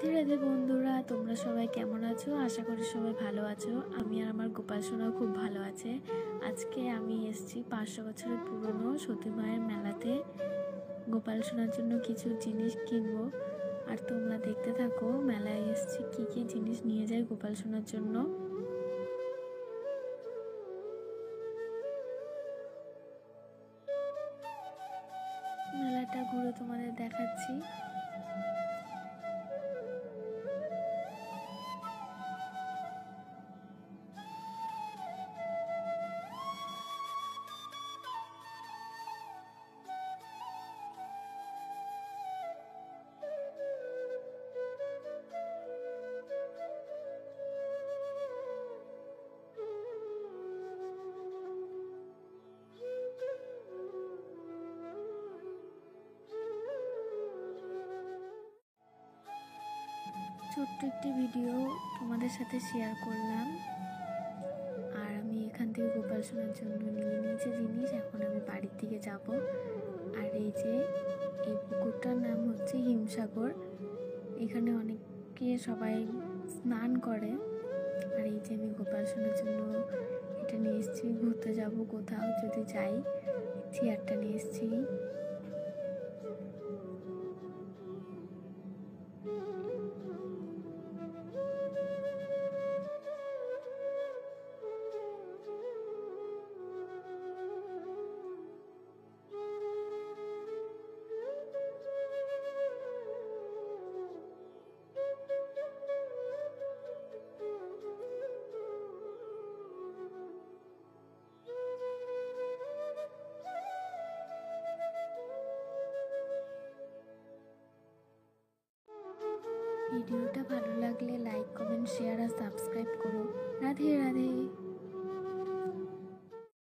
রাধে রাধে বন্ধুরা, তোমরা সবাই কেমন আছো? আশা করি সবাই ভালো আছো। আমি আর আমার গোপাল সোনাও খুব ভালো আছে। আজকে আমি এসেছি 500 বছরের পুরনো সতী মায়ের মেলাতে গোপাল সোনার জন্য কিছু জিনিস কিনবো। আর তোমরা দেখতে থাকো মেলায় এসেছি কি কি জিনিস নিয়ে যাই গোপাল সোনার জন্য। মেলাটা ঘুরে তোমাদের দেখাচ্ছি। ছোট্ট একটি ভিডিও তোমাদের সাথে শেয়ার করলাম। আর আমি এখান থেকে গোপাল সোনার জন্য নিয়ে নিয়েছি জিনিস। এখন আমি বাড়ির দিকে যাব। আর এই পুকুরটার নাম হচ্ছে হিমসাগর। এখানে অনেকে সবাই স্নান করে। আর এই যে আমি গোপাল সোনার জন্য এটা নিয়ে এসেছি। ঘুরতে যাব কোথাও যদি যাই, চেয়ারটা নিয়ে এসেছি। ভিডিওটা ভালো লাগলে লাইক, কমেন্ট, শেয়ার আর সাবস্ক্রাইব করো। রাধে রাধে।